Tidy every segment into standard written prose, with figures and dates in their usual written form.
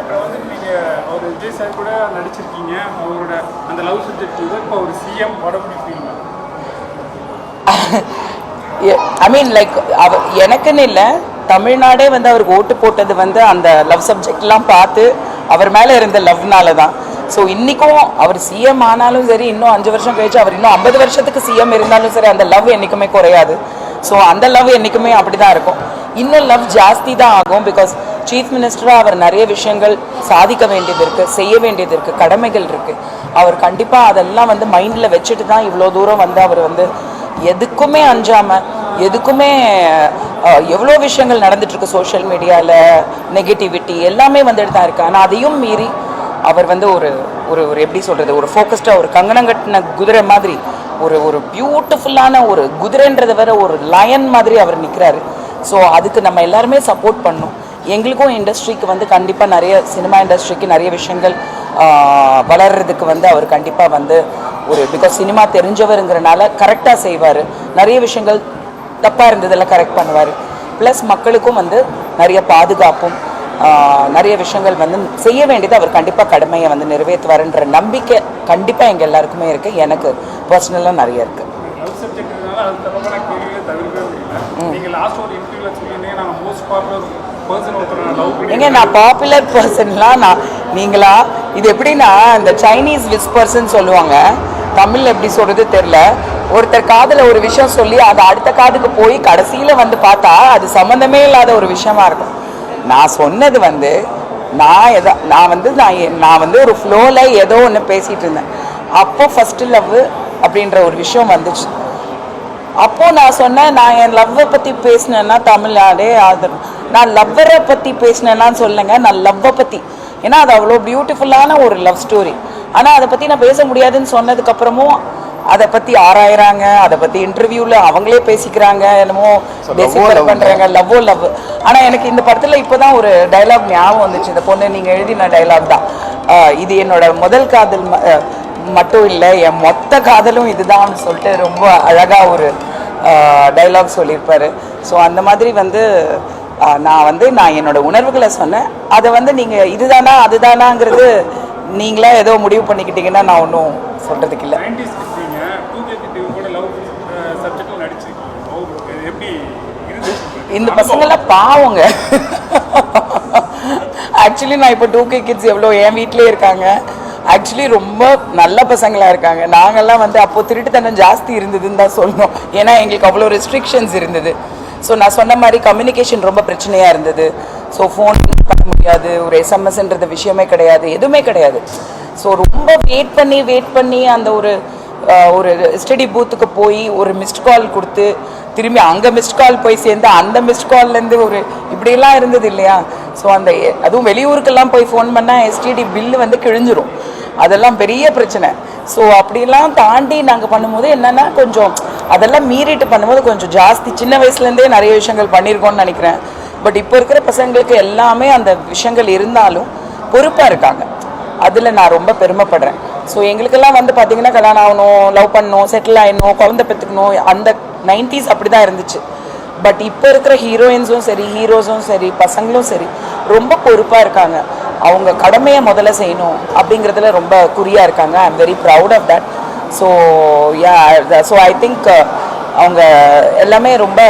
அப்புறம் வந்து நீங்கள் அவர் விஜய் சார் கூட நடிச்சிருக்கீங்க. அவரோட அந்த லவ் சப்ஜெக்ட் இப்போ ஒரு சிஎம் வடபுடி ஃபீல். ஐ மீன் லைக் எனக்குன்னு இல்லை, தமிழ்நாடே வந்து அவருக்கு ஓட்டு போட்டது வந்து அந்த லவ் சப்ஜெக்ட்லாம் பார்த்து அவர் மேலே இருந்த லவ்னால தான். ஸோ இன்றைக்கும் அவர் சிஎம் ஆனாலும் சரி, இன்னும் 5 வருஷம் கழிச்சு அவர் இன்னும் 50 வருஷத்துக்கு சிஎம் இருந்தாலும் சரி, அந்த லவ் என்றைக்குமே குறையாது. ஸோ அந்த லவ் என்றைக்குமே அப்படி தான் இருக்கும். இன்னும் லவ் ஜாஸ்தி தான் ஆகும். பிகாஸ் சீஃப் மினிஸ்டராக அவர் நிறைய விஷயங்கள் சாதிக்க வேண்டியது இருக்குது, செய்ய வேண்டியது இருக்குது, கடமைகள் இருக்குது. அவர் கண்டிப்பாக அதெல்லாம் வந்து மைண்டில் வச்சுட்டு தான் இவ்வளோ தூரம் வந்து அவர் வந்து எதுக்குமே அஞ்சாமல், எதுக்குமே எவ்வளோ விஷயங்கள் நடந்துட்டுருக்கு சோஷியல் மீடியாவில், நெகட்டிவிட்டி எல்லாமே வந்துட்டு தான் இருக்குது. ஆனால் அதையும் மீறி அவர் வந்து ஒரு ஒரு ஒரு எப்படி சொல்கிறது, ஒரு ஃபோக்கஸ்டாக ஒரு கங்கணங்கட்டின குதிரை மாதிரி, ஒரு பியூட்டிஃபுல்லான ஒரு குதிரைன்றதை வேற ஒரு லயன் மாதிரி அவர் நிற்கிறாரு. ஸோ அதுக்கு நம்ம எல்லாருமே சப்போர்ட் பண்ணணும். எங்களுக்கும் இண்டஸ்ட்ரிக்கு வந்து கண்டிப்பாக நிறைய சினிமா இண்டஸ்ட்ரிக்கு நிறைய விஷயங்கள் வளர்கிறதுக்கு வந்து அவர் கண்டிப்பாக வந்து ஒரு பிகாஸ் சினிமா தெரிஞ்சவருங்கிறனால கரெக்டாக செய்வார். நிறைய விஷயங்கள் தப்பாக இருந்ததெல்லாம் கரெக்ட் பண்ணுவார். ப்ளஸ் மக்களுக்கும் வந்து நிறைய பாதுகாப்பும் நிறைய விஷயங்கள் வந்து செய்ய வேண்டியது அவர் கண்டிப்பாக கடமையை வந்து நிறைவேற்றுவாருன்ற நம்பிக்கை கண்டிப்பாக எங்கள் எல்லாருக்குமே இருக்குது. எனக்கு பர்சனலாக நிறைய இருக்குது. ஏங்க நான் பாப்புலர் பர்சன்லாம் நீங்களா இது எப்படின்னா இந்த சைனீஸ் விஸ்பர்ஸ்ன்னு சொல்லுவாங்க, தமிழ் எப்படி சொல்கிறது தெரில. ஒருத்தர் காதில் ஒரு விஷயம் சொல்லி அது அடுத்த காதுக்கு போய் கடைசியில் வந்து பார்த்தா அது சம்மந்தமே இல்லாத ஒரு விஷயமா இருக்கும். நான் சொன்னது வந்து நான் வந்து ஒரு ஃப்ளோவில் ஏதோ ஒன்று பேசிகிட்டு இருந்தேன். அப்போது ஃபஸ்ட்டு லவ் அப்படின்ற ஒரு விஷயம் வந்துச்சு. அப்போது நான் சொன்னேன், நான் என் லவ்வை பற்றி பேசினேன்னா தமிழ்நாடே ஆதரவு. நான் லவ்வரை பற்றி பேசினேன்னான்னு சொல்லுங்க, நான் லவ்வை பற்றி. ஏன்னா அது அவ்வளோ பியூட்டிஃபுல்லான ஒரு லவ் ஸ்டோரி. ஆனால் அதை பற்றி நான் பேச முடியாதுன்னு சொன்னதுக்கப்புறமும் அதை பற்றி ஆராயிறாங்க, அதை பற்றி இன்டர்வியூவில் அவங்களே பேசிக்கிறாங்க, என்னமோ பேசிக் பண்ணுறாங்க லவ். ஆனால் எனக்கு இந்த படத்தில் இப்போ தான் ஒரு டைலாக் ஞாபகம் வந்துச்சு. இந்த பொண்ணு நீங்கள் எழுதின டைலாக் தான். இது என்னோட முதல் காதல் மட்டும் இல்லை, என் மொத்த காதலும் இதுதான் சொல்லிட்டு ரொம்ப அழகாக ஒரு டைலாக் சொல்லியிருப்பார். ஸோ அந்த மாதிரி வந்து நான் என்னோட உணர்வுகளை சொன்னேன். அதை வந்து நீங்கள் இதுதானா அதுதானாங்கிறது நீங்களா ஏதோ முடிவு பண்ணிக்கிட்டீங்கன்னா நான் ஒன்றும் சொல்கிறதுக்கு இல்லை. இந்த பசங்கள்லாம் பாவங்க. ஆக்சுவலி நான் இப்போ 2K கிட்ஸ் எவ்வளோ என் வீட்டிலே இருக்காங்க. ஆக்சுவலி ரொம்ப நல்ல பசங்களாக இருக்காங்க. நாங்கள்லாம் வந்து அப்போது திருட்டுத்தனம் ஜாஸ்தி இருந்ததுன்னு தான் சொல்லணும். ஏன்னா எங்களுக்கு அவ்வளோ ரெஸ்ட்ரிக்ஷன்ஸ் இருந்தது. ஸோ நான் சொன்ன மாதிரி கம்யூனிகேஷன் ரொம்ப பிரச்சனையாக இருந்தது. ஸோ ஃபோன் பண்ண முடியாது, ஒரு எஸ்எம்எஸ்ன்றது விஷயமே கிடையாது, எதுவுமே கிடையாது. ஸோ ரொம்ப வெயிட் பண்ணி அந்த ஒரு ஸ்டடி பூத்துக்கு போய் ஒரு மிஸ்ட் கால் கொடுத்து திரும்பி அங்கே மிஸ்ட் கால் போய் சேர்ந்து அந்த மிஸ்ட் கால்லேருந்து ஒரு இப்படியெல்லாம் இருந்தது இல்லையா. ஸோ அந்த அதுவும் வெளியூருக்கெல்லாம் போய் ஃபோன் பண்ணால் எஸ்டிடி பில்லு வந்து கிழிஞ்சிரும், அதெல்லாம் பெரிய பிரச்சனை. ஸோ அப்படிலாம் தாண்டி நாங்கள் பண்ணும்போது என்னென்னா கொஞ்சம் அதெல்லாம் மீறிட்டு பண்ணும்போது கொஞ்சம் ஜாஸ்தி சின்ன வயசுலேருந்தே நிறைய விஷயங்கள் பண்ணியிருக்கோன்னு நினைக்கிறேன். பட் இப்போ இருக்கிற பசங்களுக்கு எல்லாமே அந்த விஷயங்கள் இருந்தாலும் பொறுப்பாக இருக்காங்க. அதில் நான் ரொம்ப பெருமைப்படுறேன். ஸோ எங்களுக்கெல்லாம் வந்து பார்த்திங்கன்னா கல்யாணம் ஆகணும், லவ் பண்ணணும், செட்டில் ஆகிடணும், குழந்தை பெற்றுக்கணும், அந்த 90s அப்படி தான் இருந்துச்சு. பட் இப்போ இருக்கிற ஹீரோயின்ஸும் சரி, ஹீரோஸும் சரி, பசங்களும் சரி ரொம்ப பொறுப்பாக இருக்காங்க. அவங்க கடமையை முதல்ல செய்யணும் அப்படிங்கிறதுல ரொம்ப குறியாக இருக்காங்க. I am very proud of that. So so I think அவங்க எல்லாமே ரொம்ப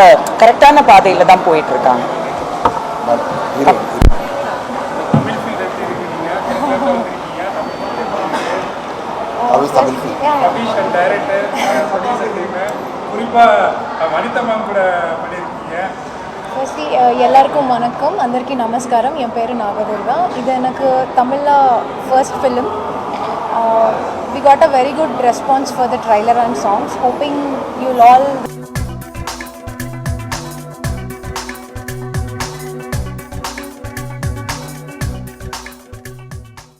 கரெக்டான பாதையில் தான் போயிட்டுருக்காங்க. ஃபர்ஸ்ட்லி எல்லாருக்கும் வணக்கம், అందరికీ నమస్కారం. என் பேர் நாகதுர்கா. இது எனக்கு தமிழில் first film. We got a very good response for the trailer and songs. Hoping you'll all